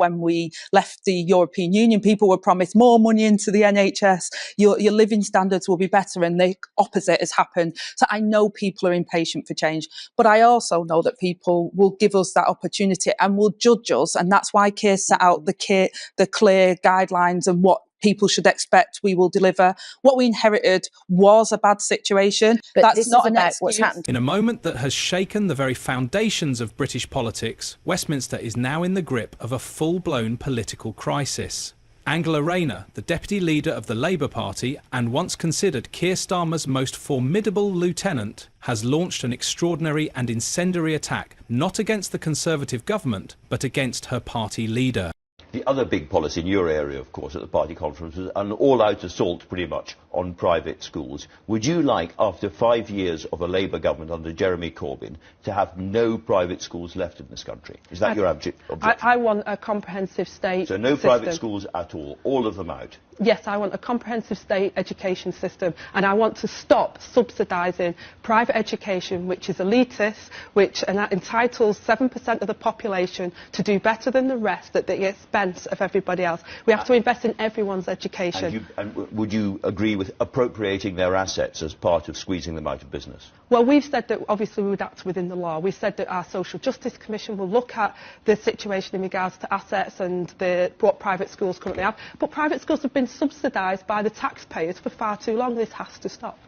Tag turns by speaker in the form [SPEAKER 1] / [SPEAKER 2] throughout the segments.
[SPEAKER 1] when we left the European Union. People were promised more money into the NHS, your living standards will be better, and the opposite has happened. So I know people are impatient for change, but I also know that people will give us that opportunity and will judge us, and that's why Keir set out the clear guidelines and what people should expect we will deliver. What we inherited was a bad situation.
[SPEAKER 2] But
[SPEAKER 1] that's
[SPEAKER 2] this
[SPEAKER 1] not
[SPEAKER 2] is
[SPEAKER 1] an
[SPEAKER 2] about
[SPEAKER 1] excuse.
[SPEAKER 2] what's happened.
[SPEAKER 3] In a moment that has shaken the very foundations of British politics, Westminster is now in the grip of a full-blown political crisis. Angela Rayner, the deputy leader of the Labour Party and once considered Keir Starmer's most formidable lieutenant, has launched an extraordinary and incendiary attack not against the Conservative government but against her party leader.
[SPEAKER 4] The other big policy in your area, of course, at the party conference was an all-out assault, pretty much, on private schools. Would you like, after 5 years of a Labour government under Jeremy Corbyn, to have no private schools left in this country? Is that your objection?
[SPEAKER 5] I want a comprehensive state
[SPEAKER 4] So no
[SPEAKER 5] system.
[SPEAKER 4] private schools at all of them out?
[SPEAKER 5] Yes, I want a comprehensive state education system, and I want to stop subsidising private education, which is elitist, which entitles 7% of the population to do better than the rest at the expense of everybody else. We have to invest in everyone's education.
[SPEAKER 4] And would you agree with appropriating their assets as part of squeezing them out of business?
[SPEAKER 5] Well, we've said that obviously we would act within the law. We've said that our Social Justice Commission will look at the situation in regards to assets and what private schools currently have. But private schools have been subsidised by the taxpayers for far too long. This has to stop.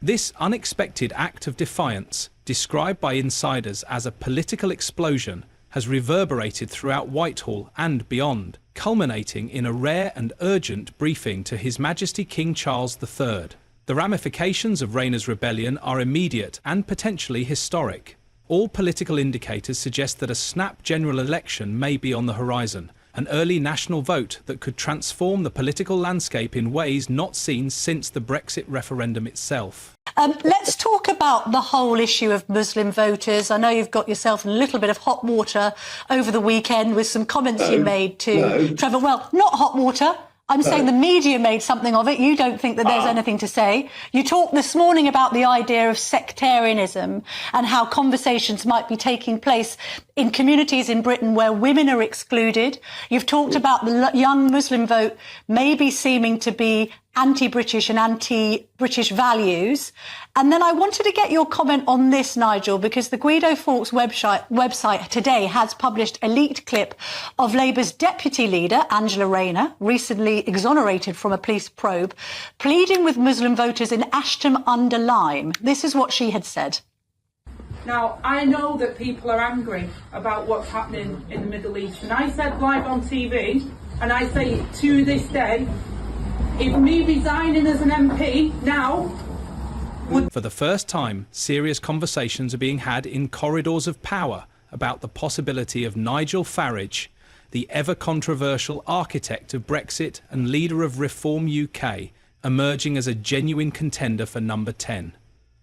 [SPEAKER 3] This unexpected act of defiance, described by insiders as a political explosion, has reverberated throughout Whitehall and beyond, culminating in a rare and urgent briefing to His Majesty King Charles III. The ramifications of Rayner's rebellion are immediate and potentially historic. All political indicators suggest that a snap general election may be on the horizon, an early national vote that could transform the political landscape in ways not seen since the Brexit referendum itself.
[SPEAKER 6] Let's talk about the whole issue of Muslim voters. I know you've got yourself in a little bit of hot water over the weekend with some comments you made to Trevor. Well, not hot water. I'm saying the media made something of it. You don't think that there's anything to say. You talked this morning about the idea of sectarianism and how conversations might be taking place in communities in Britain where women are excluded. You've talked about the young Muslim vote maybe seeming to be anti-British and anti-British values. And then I wanted to get your comment on this, Nigel, because the Guido Fawkes website today has published a leaked clip of Labour's deputy leader, Angela Rayner, recently exonerated from a police probe, pleading with Muslim voters in Ashton-under-Lyme. This is what she had said.
[SPEAKER 7] Now, I know that people are angry about what's happening in the Middle East, and I said live on TV, and I say to this day, if me resigning as an MP now would...
[SPEAKER 3] For the first time, serious conversations are being had in corridors of power about the possibility of Nigel Farage, the ever-controversial architect of Brexit and leader of Reform UK, emerging as a genuine contender for number 10.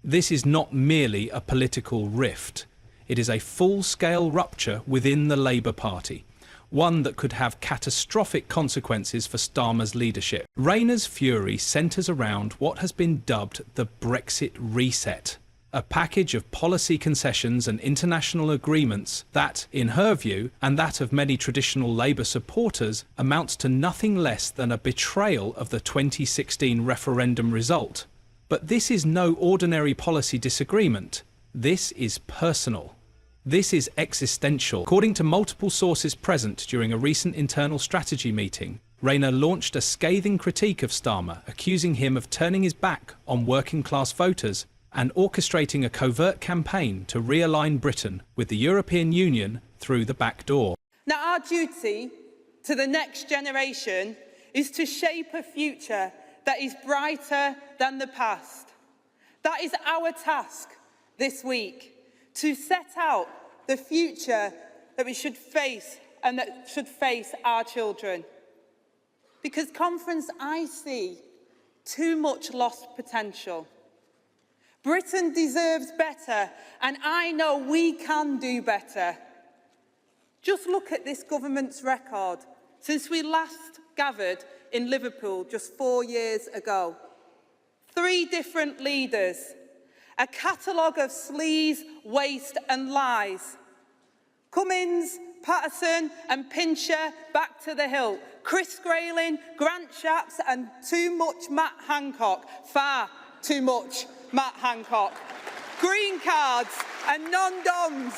[SPEAKER 3] This is not merely a political rift. It is a full-scale rupture within the Labour Party, one that could have catastrophic consequences for Starmer's leadership. Rayner's fury centres around what has been dubbed the Brexit reset, a package of policy concessions and international agreements that, in her view, and that of many traditional Labour supporters, amounts to nothing less than a betrayal of the 2016 referendum result. But this is no ordinary policy disagreement. This is personal. This is existential. According to multiple sources present during a recent internal strategy meeting, Rayner launched a scathing critique of Starmer, accusing him of turning his back on working-class voters and orchestrating a covert campaign to realign Britain with the European Union through the back door.
[SPEAKER 7] Now, our duty to the next generation is to shape a future that is brighter than the past. That is our task this week, to set out the future that we should face and that should face our children. Because, Conference, I see too much lost potential. Britain deserves better, and I know we can do better. Just look at this government's record since we last gathered in Liverpool just 4 years ago. 3 different leaders, A catalogue of sleaze, waste and lies. Cummins, Patterson and Pincher back to the hilt. Chris Grayling, Grant Shapps and too much Matt Hancock. Far too much Matt Hancock. Green cards and non-doms.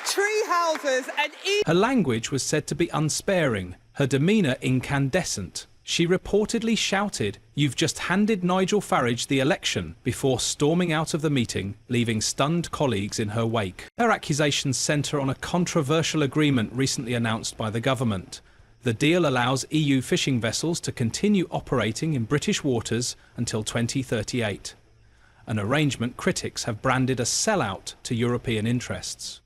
[SPEAKER 7] Tree houses and...
[SPEAKER 3] Her language was said to be unsparing, her demeanour incandescent. She reportedly shouted, "You've just handed Nigel Farage the election," before storming out of the meeting, leaving stunned colleagues in her wake. Her accusations centre on a controversial agreement recently announced by the government. The deal allows EU fishing vessels to continue operating in British waters until 2038. An arrangement critics have branded a sellout to European interests.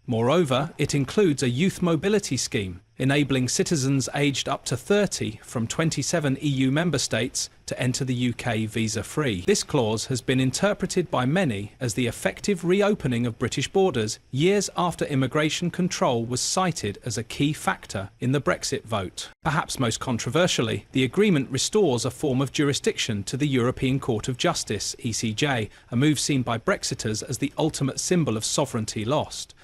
[SPEAKER 3] Moreover, it includes a youth mobility scheme, enabling citizens aged up to 30 from 27 EU member states to enter the UK visa-free. This clause has been interpreted by many as the effective reopening of British borders years after immigration control was cited as a key factor in the Brexit vote. Perhaps most controversially, the agreement restores a form of jurisdiction to the European Court of Justice, ECJ, a move seen by Brexiters as the ultimate symbol of sovereignty lost.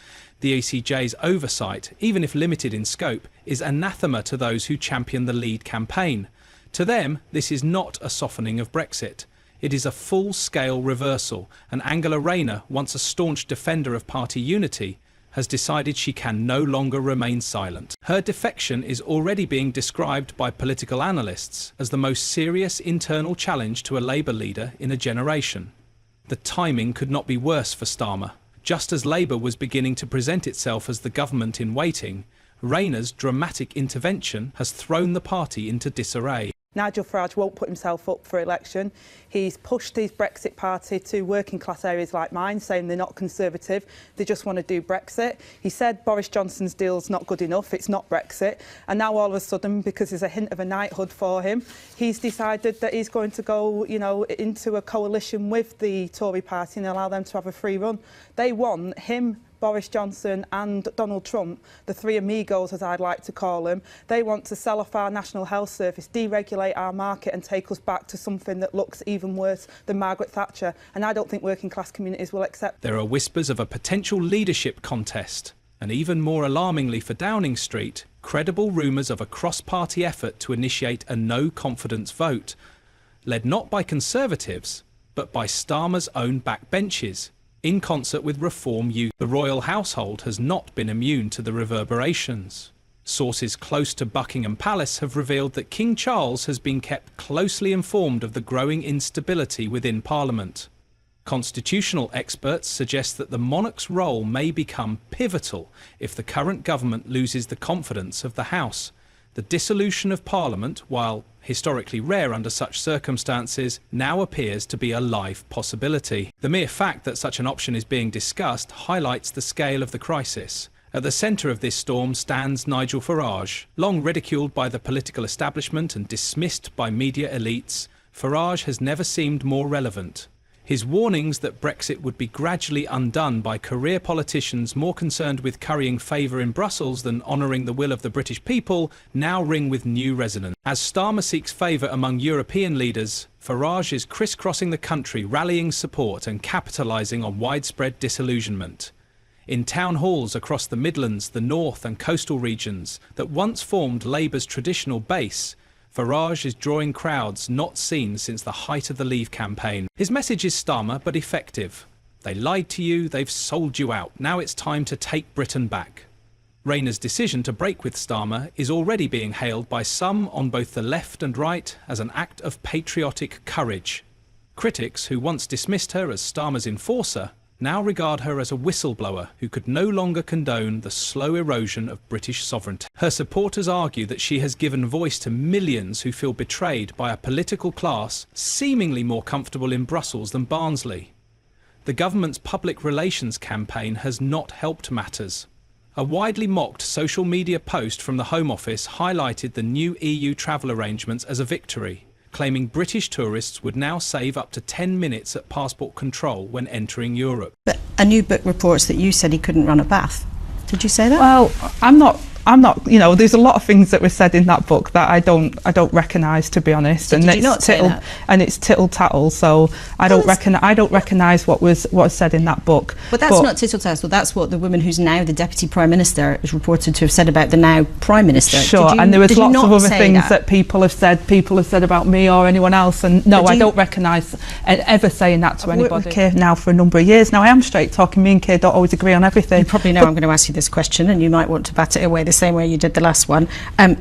[SPEAKER 3] The ECJ's oversight, even if limited in scope, is anathema to those who champion the Lead campaign. To them, this is not a softening of Brexit. It is a full-scale reversal, and Angela Rayner, once a staunch defender of party unity, has decided she can no longer remain silent. Her defection is already being described by political analysts as the most serious internal challenge to a Labour leader in a generation. The timing could not be worse for Starmer. Just as Labour was beginning to present itself as the government in waiting, Rayner's dramatic intervention has thrown the party into disarray.
[SPEAKER 1] Nigel Farage won't put himself up for election. He's pushed his Brexit party to working class areas like mine, saying they're not conservative, they just want to do Brexit. He said Boris Johnson's deal's not good enough, it's not Brexit. And now all of a sudden, because there's a hint of a knighthood for him, he's decided that he's going to go, into a coalition with the Tory party and allow them to have a free run. They want him, Boris Johnson and Donald Trump, the three amigos as I'd like to call them. They want to sell off our National Health Service, deregulate our market and take us back to something that looks even worse than Margaret Thatcher. And I don't think working class communities will accept.
[SPEAKER 3] There are whispers of a potential leadership contest, and even more alarmingly for Downing Street, credible rumours of a cross-party effort to initiate a no-confidence vote, led not by Conservatives, but by Starmer's own backbenches, in concert with Reform UK. The royal household has not been immune to the reverberations. Sources close to Buckingham Palace have revealed that King Charles has been kept closely informed of the growing instability within Parliament. Constitutional experts suggest that the monarch's role may become pivotal if the current government loses the confidence of the House. The dissolution of Parliament, while historically rare under such circumstances, now appears to be a live possibility. The mere fact that such an option is being discussed highlights the scale of the crisis. At the centre of this storm stands Nigel Farage. Long ridiculed by the political establishment and dismissed by media elites, Farage has never seemed more relevant. His warnings that Brexit would be gradually undone by career politicians more concerned with currying favour in Brussels than honouring the will of the British people now ring with new resonance. As Starmer seeks favour among European leaders, Farage is crisscrossing the country, rallying support and capitalising on widespread disillusionment. In town halls across the Midlands, the North and coastal regions that once formed Labour's traditional base, Farage is drawing crowds not seen since the height of the Leave campaign. His message is Starmer, but effective. They lied to you, they've sold you out. Now it's time to take Britain back. Rayner's decision to break with Starmer is already being hailed by some on both the left and right as an act of patriotic courage. Critics who once dismissed her as Starmer's enforcer now regard her as a whistleblower who could no longer condone the slow erosion of British sovereignty. Her supporters argue that she has given voice to millions who feel betrayed by a political class seemingly more comfortable in Brussels than Barnsley. The government's public relations campaign has not helped matters. A widely mocked social media post from the Home Office highlighted the new EU travel arrangements as a victory, claiming British tourists would now save up to 10 minutes at passport control when entering Europe.
[SPEAKER 2] But a new book reports that you said he couldn't run a bath. Did you say that?
[SPEAKER 8] Well, I'm not
[SPEAKER 1] I'm not, you know, there's a lot of things that were said in that book that I don't recognise, to be honest.
[SPEAKER 6] So
[SPEAKER 1] and
[SPEAKER 6] did you not say that?
[SPEAKER 1] And it's tittle tattle, so I don't recognise what was said in that book.
[SPEAKER 2] But that's not tittle tattle. That's what the woman who's now the Deputy Prime Minister is reported to have said about the now Prime Minister.
[SPEAKER 1] Sure, and there was lots of other things that people have said about me or anyone else, and no, I don't recognise ever saying that to anybody. I've worked with Keir now for a number of years now. I am straight talking. Me and Keir don't always agree on everything.
[SPEAKER 2] You probably know I'm going to ask you this question, and you might want to bat it away the same way you did the last one.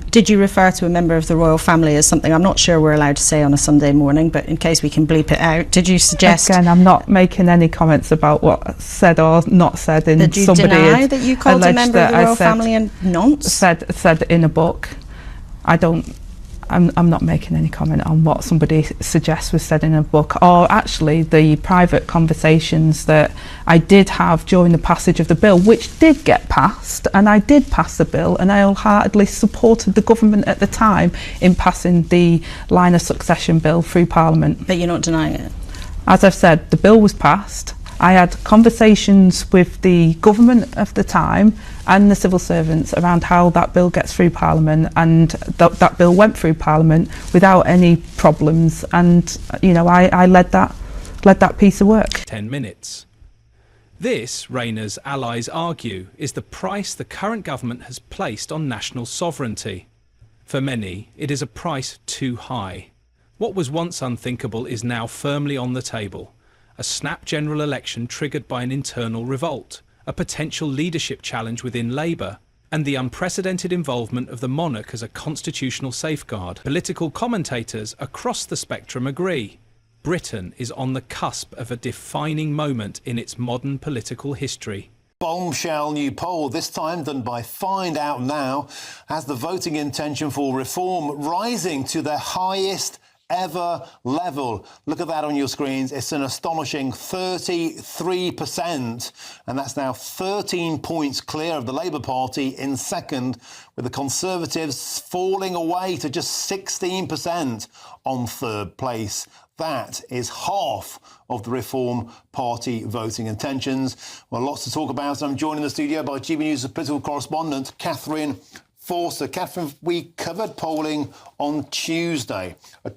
[SPEAKER 2] Did you refer to a member of the royal family as something I'm not sure we're allowed to say on a Sunday morning, but in case we can bleep it out, did you suggest...
[SPEAKER 1] Again, I'm not making any comments about what said or not said in
[SPEAKER 2] did you
[SPEAKER 1] somebody
[SPEAKER 2] deny that you called a member of the royal family a nonce?
[SPEAKER 1] Said in a book. I'm not making any comment on what somebody suggests was said in a book, or actually the private conversations that I did have during the passage of the bill, which did get passed, and I did pass the bill, and I wholeheartedly supported the government at the time in passing the line of succession bill through Parliament.
[SPEAKER 2] But you're not denying it?
[SPEAKER 1] As I've said, the bill was passed. I had conversations with the government of the time and the civil servants around how that bill gets through Parliament, and that bill went through Parliament without any problems, and you know, I led that piece of work.
[SPEAKER 3] 10 minutes. This, Rayner's allies argue, is the price the current government has placed on national sovereignty. For many, it is a price too high. What was once unthinkable is now firmly on the table. A snap general election triggered by an internal revolt, a potential leadership challenge within Labour, and the unprecedented involvement of the monarch as a constitutional safeguard. Political commentators across the spectrum agree. Britain is on the cusp of a defining moment in its modern political history.
[SPEAKER 8] Bombshell new poll, this time done by Find Out Now, has the voting intention for reform rising to the highest ever level. Look at that on your screens. It's an astonishing 33%, and that's now 13 points clear of the Labour Party in second, with the Conservatives falling away to just 16% on third place. That is half of the Reform Party voting intentions. Well, lots to talk about. I'm joined in the studio by GB News' political correspondent, Catherine Forster. Catherine, we covered polling on Tuesday. A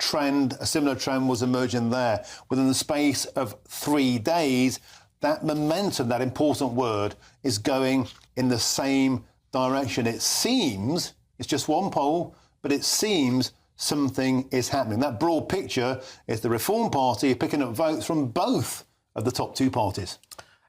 [SPEAKER 8] similar trend was emerging there. Within the space of 3 days, that momentum, that important word, is going in the same direction. It seems, it's just one poll, but it seems something is happening. That broad picture is the Reform Party picking up votes from both of the top two parties.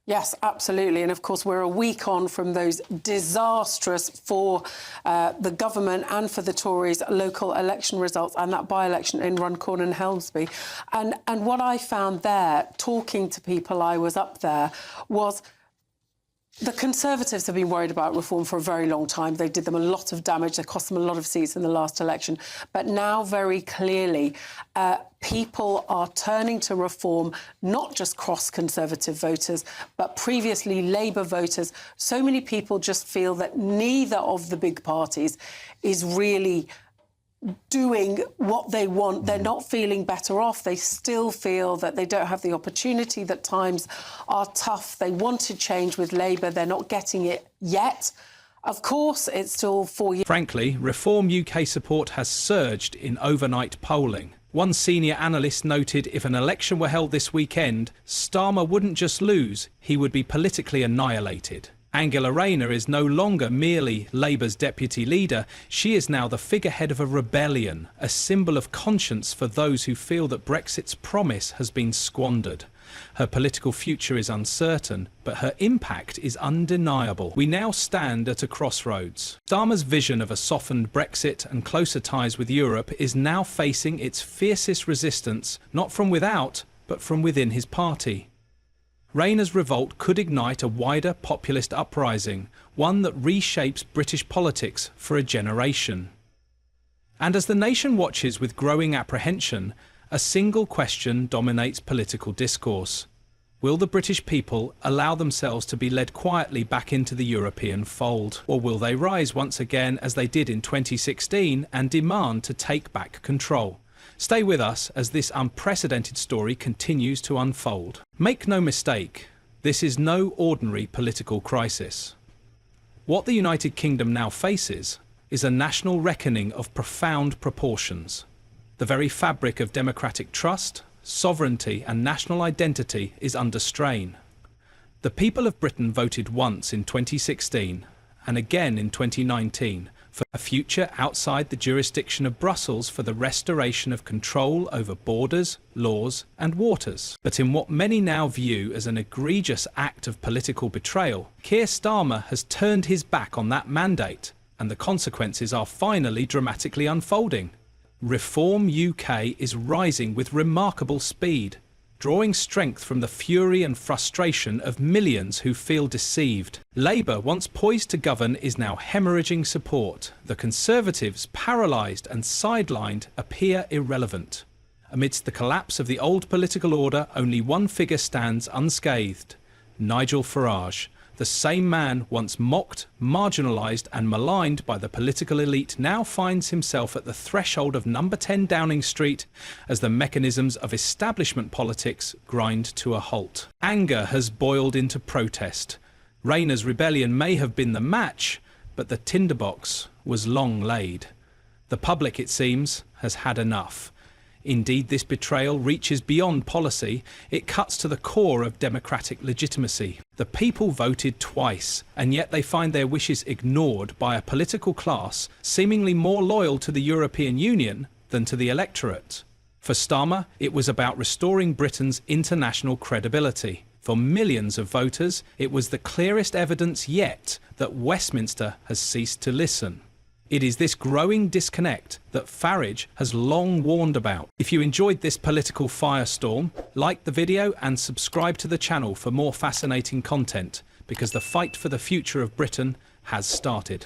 [SPEAKER 9] Yes, absolutely. And of course, we're a week on from those disastrous for the government and for the Tories local election results and that by-election in Runcorn and Helmsby. And what I found there, talking to people I was up there, was the Conservatives have been worried about reform for a very long time. They did them a lot of damage. They cost them a lot of seats in the last election. But now, very clearly, people are turning to reform, not just cross-Conservative voters, but previously Labour voters. So many people just feel that neither of the big parties is really doing what they want. They're not feeling better off. They still feel that they don't have the opportunity, that times are tough. They want to change with Labour. They're not getting it yet. Of course, it's still 4 years.
[SPEAKER 3] Frankly, Reform UK support has surged in overnight polling. One senior analyst noted if an election were held this weekend, Starmer wouldn't just lose, he would be politically annihilated. Angela Rayner is no longer merely Labour's deputy leader. She is now the figurehead of a rebellion, a symbol of conscience for those who feel that Brexit's promise has been squandered. Her political future is uncertain, but her impact is undeniable. We now stand at a crossroads. Starmer's vision of a softened Brexit and closer ties with Europe is now facing its fiercest resistance, not from without, but from within his party. Rayner's revolt could ignite a wider populist uprising, one that reshapes British politics for a generation. And as the nation watches with growing apprehension, a single question dominates political discourse. Will the British people allow themselves to be led quietly back into the European fold? Or will they rise once again as they did in 2016 and demand to take back control? Stay with us as this unprecedented story continues to unfold. Make no mistake, this is no ordinary political crisis. What the United Kingdom now faces is a national reckoning of profound proportions. The very fabric of democratic trust, sovereignty and national identity is under strain. The people of Britain voted once in 2016 and again in 2019 for a future outside the jurisdiction of Brussels for the restoration of control over borders, laws and waters. But in what many now view as an egregious act of political betrayal, Keir Starmer has turned his back on that mandate, and the consequences are finally dramatically unfolding. Reform UK is rising with remarkable speed, drawing strength from the fury and frustration of millions who feel deceived. Labour, once poised to govern, is now hemorrhaging support. The Conservatives, paralysed and sidelined, appear irrelevant. Amidst the collapse of the old political order, only one figure stands unscathed: Nigel Farage. The same man once mocked, marginalised and maligned by the political elite now finds himself at the threshold of number 10 Downing Street as the mechanisms of establishment politics grind to a halt. Anger has boiled into protest. Rayner's rebellion may have been the match, but the tinderbox was long laid. The public, it seems, has had enough. Indeed, this betrayal reaches beyond policy. It cuts to the core of democratic legitimacy. The people voted twice, and yet they find their wishes ignored by a political class seemingly more loyal to the European Union than to the electorate. For Starmer, it was about restoring Britain's international credibility. For millions of voters, it was the clearest evidence yet that Westminster has ceased to listen. It is this growing disconnect that Farage has long warned about. If you enjoyed this political firestorm, like the video and subscribe to the channel for more fascinating content, because the fight for the future of Britain has started.